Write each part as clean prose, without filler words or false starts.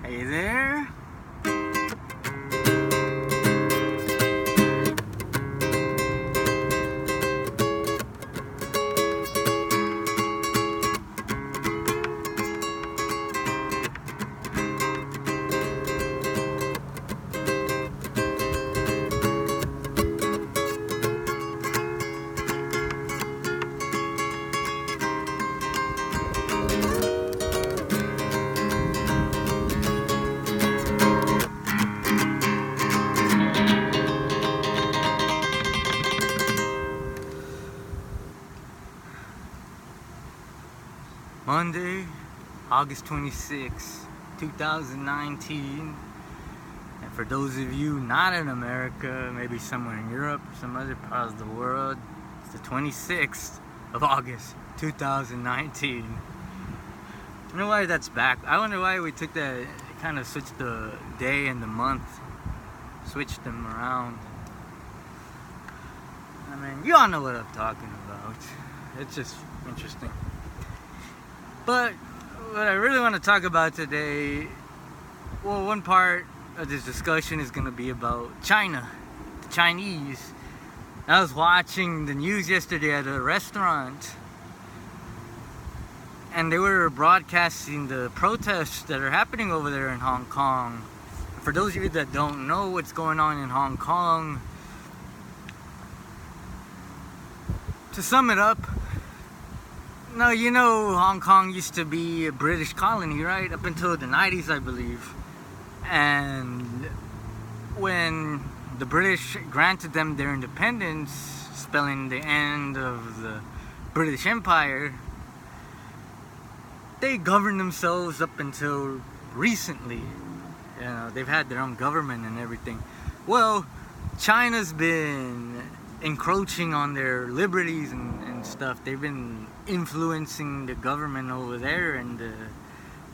Hey there. Monday, August 26, 2019. And for those of you not in America, maybe somewhere in Europe or some other part of the world, it's the 26th of August, 2019. I don't know why that's back. I wonder why we took that, kind of switched the day and the month, switched them around. I mean, you all know what I'm talking about. It's just interesting. But what I really want to talk about today, well, one part of this discussion is going to be about China, the Chinese. I was watching the news yesterday at a restaurant, and they were broadcasting the protests that are happening over there in Hong Kong. For those of you that don't know what's going on in Hong Kong, to sum it up, no, you know Hong Kong used to be a British colony, right? Up until the 90s, I believe. And when the British granted them their independence, spelling the end of the British Empire, they governed themselves up until recently. You know, they've had their own government and everything. Well, China's been encroaching on their liberties and stuff. They've been influencing the government over there, and the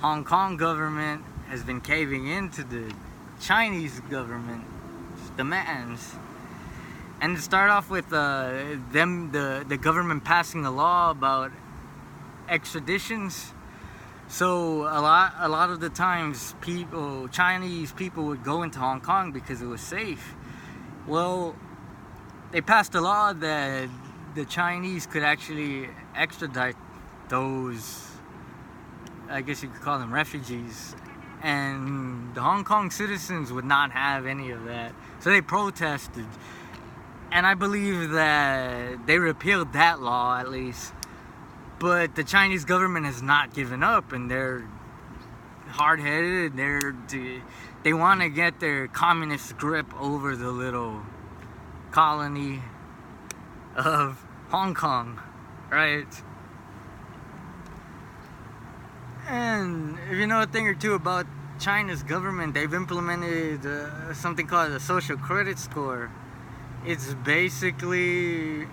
Hong Kong government has been caving into the Chinese government's demands. And to start off with the government passing a law about extraditions. So a lot of the times Chinese people would go into Hong Kong because it was safe. Well, they passed a law that the Chinese could actually extradite those, I guess you could call them refugees, and the Hong Kong citizens would not have any of that. So they protested, and I believe that they repealed that law at least. But the Chinese government has not given up, and they're hard-headed. They want to get their communist grip over the little colony of Hong Kong, right? And if you know a thing or two about China's government, they've implemented something called a social credit score. It's basically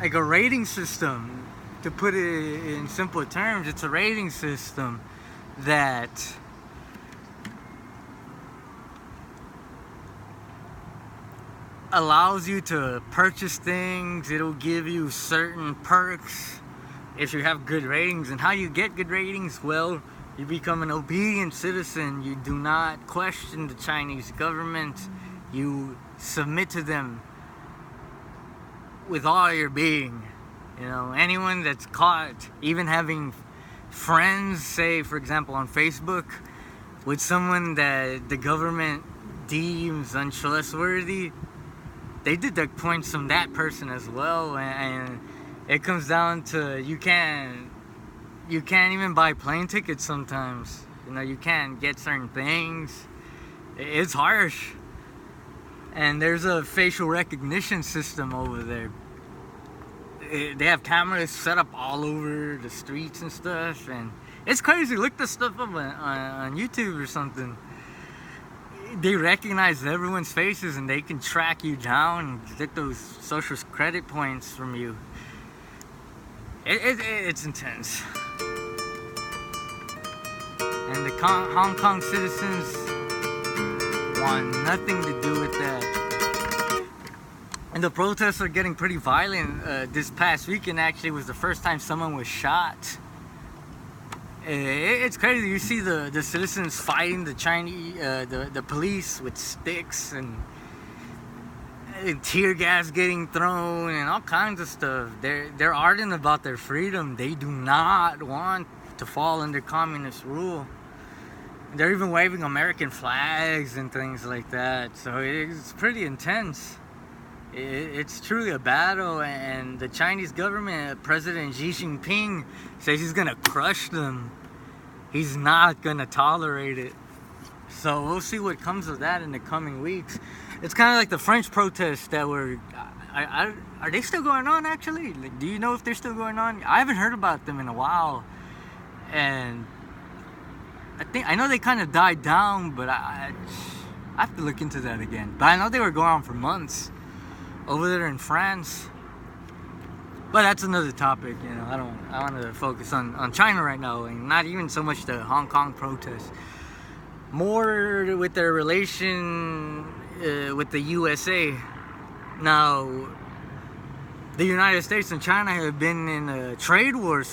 like a rating system. To put it in simple terms, it's a rating system that allows you to purchase things. It'll give you certain perks if you have good ratings. And how you get good ratings? Well, you become an obedient citizen. You do not question the Chinese government. You submit to them with all your being. You know, anyone that's caught even having friends, say for example on Facebook, with someone that the government deems untrustworthy, they deduct points from that person as well. And it comes down to you can't even buy plane tickets sometimes. You know, you can't get certain things. It's harsh. And there's a facial recognition system over there. They have cameras set up all over the streets and stuff, and it's crazy. Look this stuff up on YouTube or something. They recognize everyone's faces, and they can track you down and get those social credit points from you. It's intense. And the Hong Kong citizens want nothing to do with that. And the protests are getting pretty violent. This past weekend actually was the first time someone was shot. It's crazy. You see the citizens fighting the Chinese, the police with sticks and tear gas getting thrown and all kinds of stuff. They're ardent about their freedom. They do not want to fall under communist rule. They're even waving American flags and things like that. So it's pretty intense. It's truly a battle, and the Chinese government, President Xi Jinping, says he's gonna crush them. He's not gonna tolerate it. So we'll see what comes of that in the coming weeks. It's kind of like the French protests that were. Are they still going on? Actually, like, do you know if they're still going on? I haven't heard about them in a while, and I know they kind of died down, but I have to look into that again. But I know they were going on for months over there in France. But that's another topic, you know. I want to focus on China right now, and not even so much the Hong Kong protests. More with their relation with the USA. Now, the United States and China have been in a trade war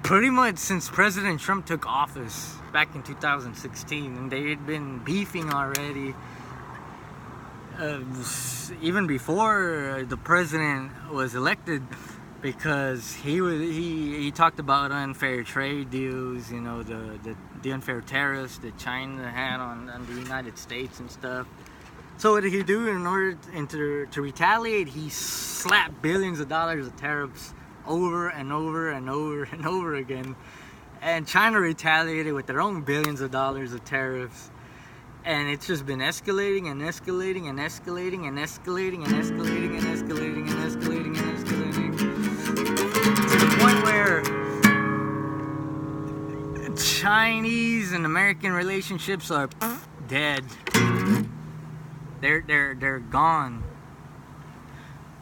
pretty much since President Trump took office back in 2016, and they had been beefing already. Even before the president was elected, because he talked about unfair trade deals, you know, the unfair tariffs that China had on the United States and stuff. So what did he do in order to retaliate? He slapped billions of dollars of tariffs over and over and over and over again, and China retaliated with their own billions of dollars of tariffs. And it's just been escalating and escalating and escalating and escalating and escalating and escalating and escalating and escalating to the point where Chinese and American relationships are dead. They're gone.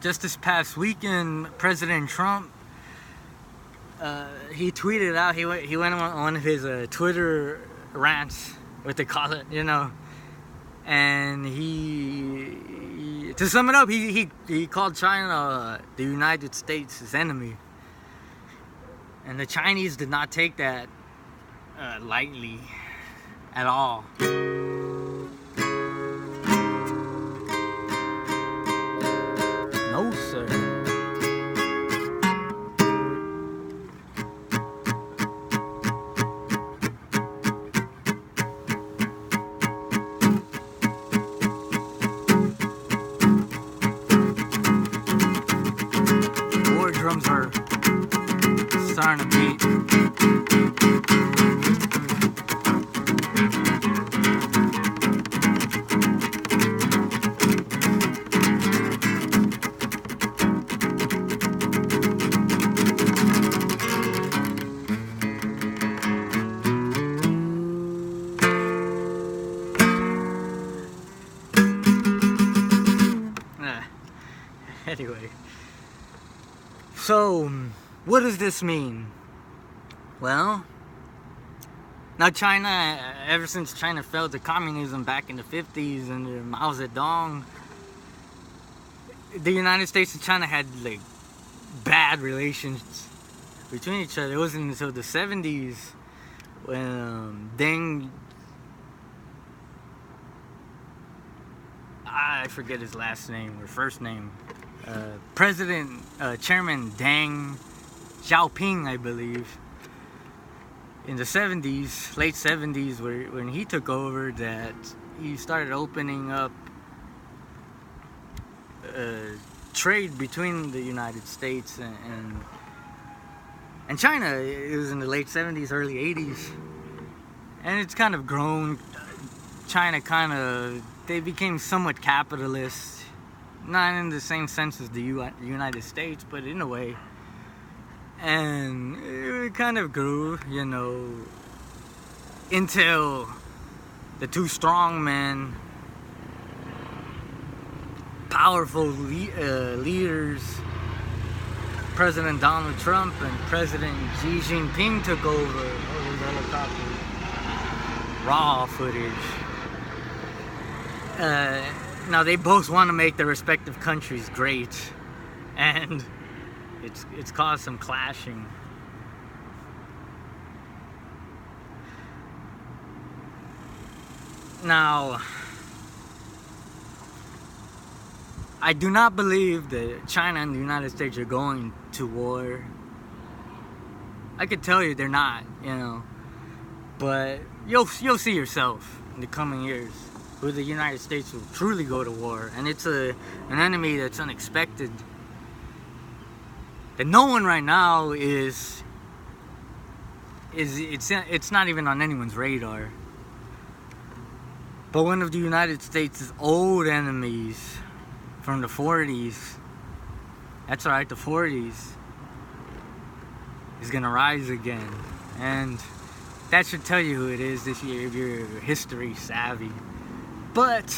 Just this past weekend, President Trump he tweeted out, he went on one of his Twitter rants, what they call it, you know, and he to sum it up, he called China the United States' enemy, and the Chinese did not take that lightly at all. No, sir. Drums are starting to beat. Anyway. So, what does this mean? Well, now China, ever since China fell to communism back in the 50s under Mao Zedong, the United States and China had like bad relations between each other. It wasn't until the 70s when I forget his last name or first name. Chairman Deng Xiaoping, I believe, in the 70s, late 70s, when he took over, that he started opening up trade between the United States and China. It was in the late 70s, early 80s, and it's kind of grown. China they became somewhat capitalist. Not in the same sense as the United States, but in a way. And it kind of grew, you know, until the two strong men, powerful leaders, President Donald Trump and President Xi Jinping took over. Oh, there's helicopters. Raw footage. Now they both want to make their respective countries great, and it's caused some clashing. Now, I do not believe that China and the United States are going to war. I could tell you they're not, but you'll see yourself in the coming years who the United States will truly go to war, and it's an enemy that's unexpected, that no one right now it's not even on anyone's radar. But one of the United States' old enemies from the 40s, that's right, the 40s, is gonna rise again. And that should tell you who it is this year if you're history savvy. But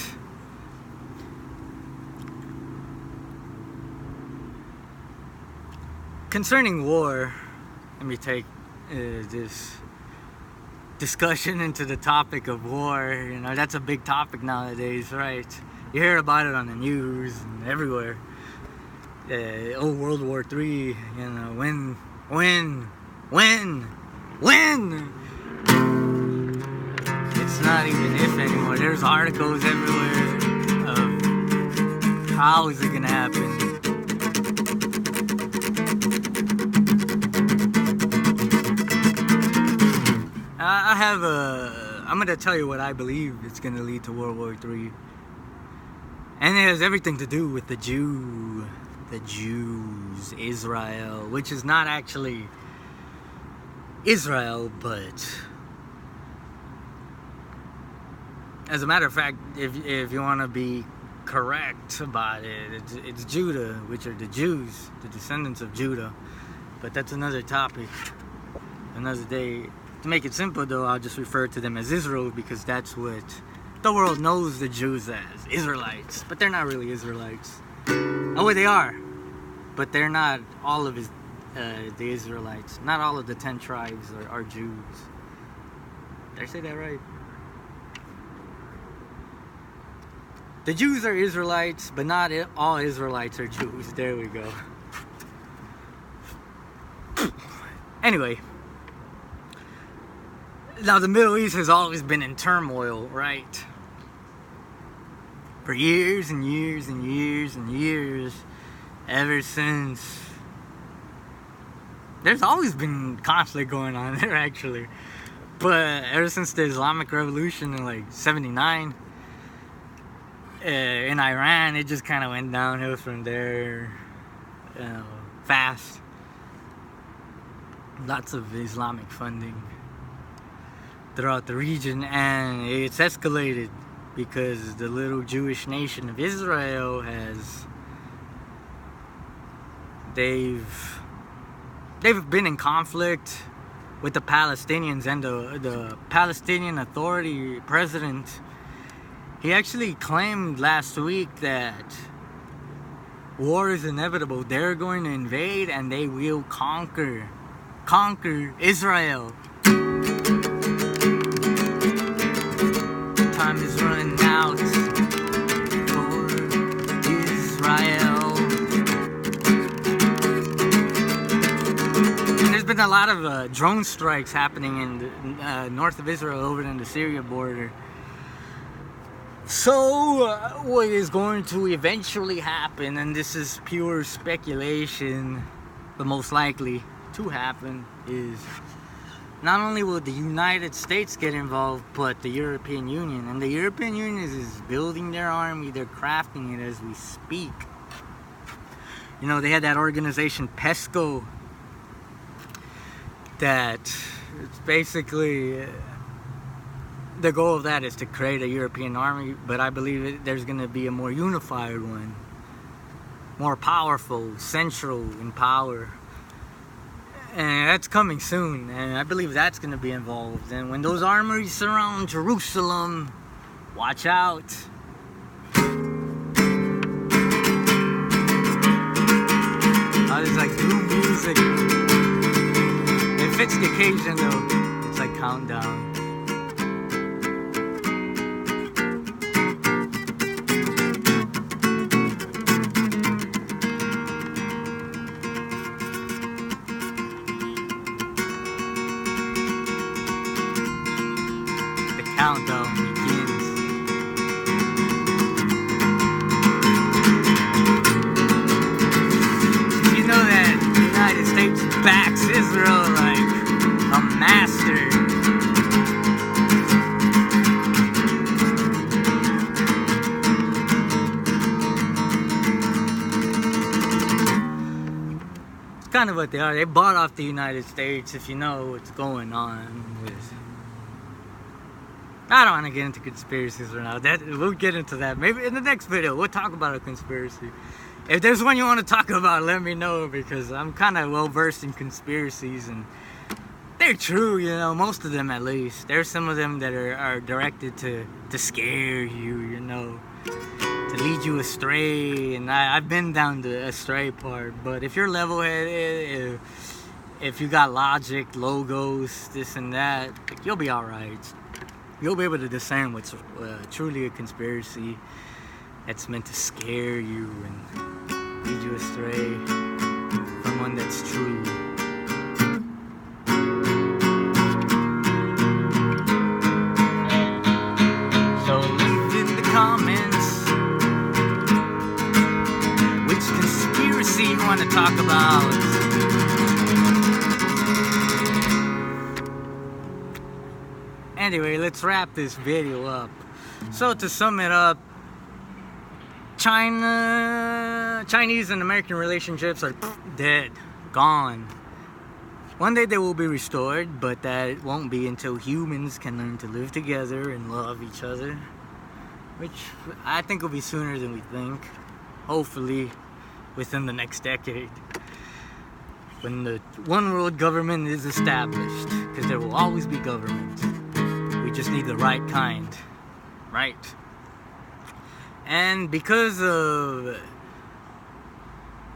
concerning war, let me take this discussion into the topic of war. That's a big topic nowadays, right? You hear about it on the news and everywhere. World War III, when? It's not even if anymore. There's articles everywhere of how is it gonna happen. I'm gonna tell you what I believe it's gonna lead to World War III. And it has everything to do with the Jews, Israel, which is not actually Israel, but as a matter of fact, if you want to be correct about it, it's Judah, which are the Jews, the descendants of Judah. But that's another topic, another day. To make it simple though, I'll just refer to them as Israel, because that's what the world knows the Jews as, Israelites. But they're not really Israelites. Oh, they are, but they're not all of the Israelites. Not all of the 10 tribes are Jews. Did I say that right? The Jews are Israelites, but not all Israelites are Jews. There we go. Anyway, now the Middle East has always been in turmoil, right? For years and years and years and years, ever since. There's always been conflict going on there, actually. But ever since the Islamic Revolution in like 79, in Iran, it just kind of went downhill from there, fast. Lots of Islamic funding throughout the region, and it's escalated because the little Jewish nation of Israel they've been in conflict with the Palestinians, and the Palestinian Authority president, he actually claimed last week that war is inevitable. They're going to invade and they will conquer Israel. Time is running out for Israel. And there's been a lot of drone strikes happening in the north of Israel, over in the Syria border. So what is going to eventually happen, and this is pure speculation, but most likely to happen, is not only will the United States get involved, but the European Union. And the European Union is building their army, they're crafting it as we speak. They had that organization PESCO, that it's basically, the goal of that is to create a European army, but I believe there's going to be a more unified one, more powerful, central in power. And that's coming soon, and I believe that's going to be involved. And when those armies surround Jerusalem, watch out. I just like doom music. It fits the occasion though. It's like countdown. Countdown begins. States backs Israel like a master. It's kind of what they are. They bought off the United States, if you know what's going on with... I don't want to get into conspiracies right now. We'll get into that maybe in the next video. We'll talk about a conspiracy. If there's one you want to talk about, let me know, because I'm kind of well versed in conspiracies, and they're true, you know, most of them at least. There's some of them that are directed to scare you, you know, to lead you astray, and I've been down the astray part. But if you're level-headed, if you got logic, logos, this and that, you'll be all right. You'll be able to discern what's truly a conspiracy that's meant to scare you and lead you astray from one that's true. So leave in the comments which conspiracy you want to talk about. Anyway, let's wrap this video up. So to sum it up, Chinese and American relationships are dead, gone. One day they will be restored, but that won't be until humans can learn to live together and love each other, which I think will be sooner than we think. Hopefully within the next decade, when the one world government is established, because there will always be government. We just need the right kind, right? And because of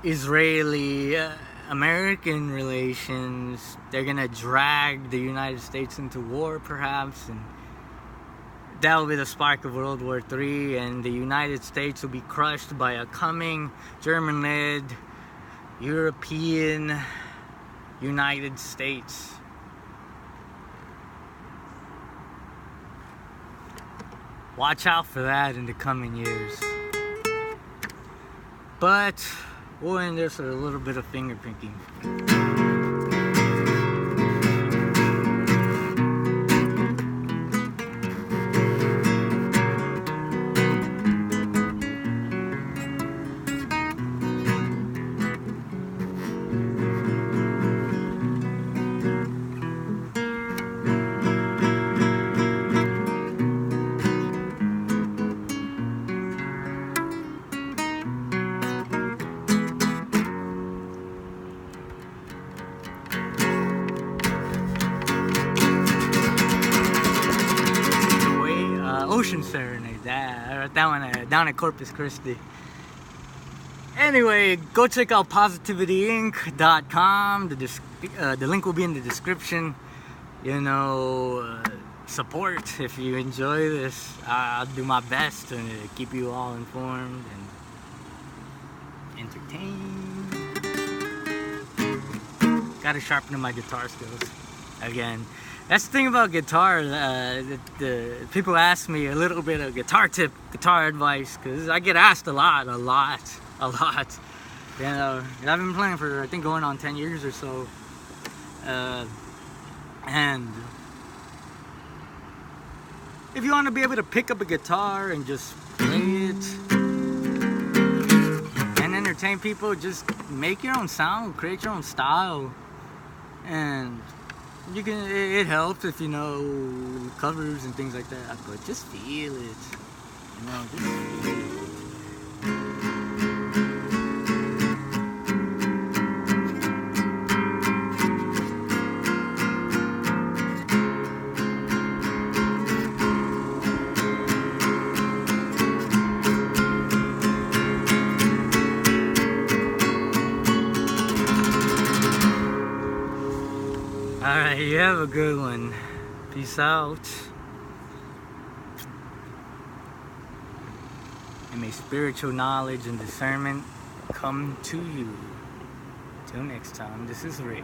Israeli-American relations, they're gonna drag the United States into war, perhaps, and that will be the spark of World War III, and the United States will be crushed by a coming German-led European United States. Watch out for that in the coming years. But we'll end this with a little bit of finger picking. Ocean Serenade, that one down at Corpus Christi. Anyway, go check out positivityinc.com. The link will be in the description. You know, support if you enjoy this. I'll do my best to keep you all informed and entertained. Gotta sharpen my guitar skills again. That's the thing about guitar. The people ask me a little bit of guitar advice, because I get asked a lot. You know, I've been playing for, I think, going on 10 years or so. And if you want to be able to pick up a guitar and just play it and entertain people, just make your own sound, create your own style, and you can. It helps if you know covers and things like that, but just feel it. You know, just feel it. Alright, you have a good one. Peace out. And may spiritual knowledge and discernment come to you. Till next time, this is Rick.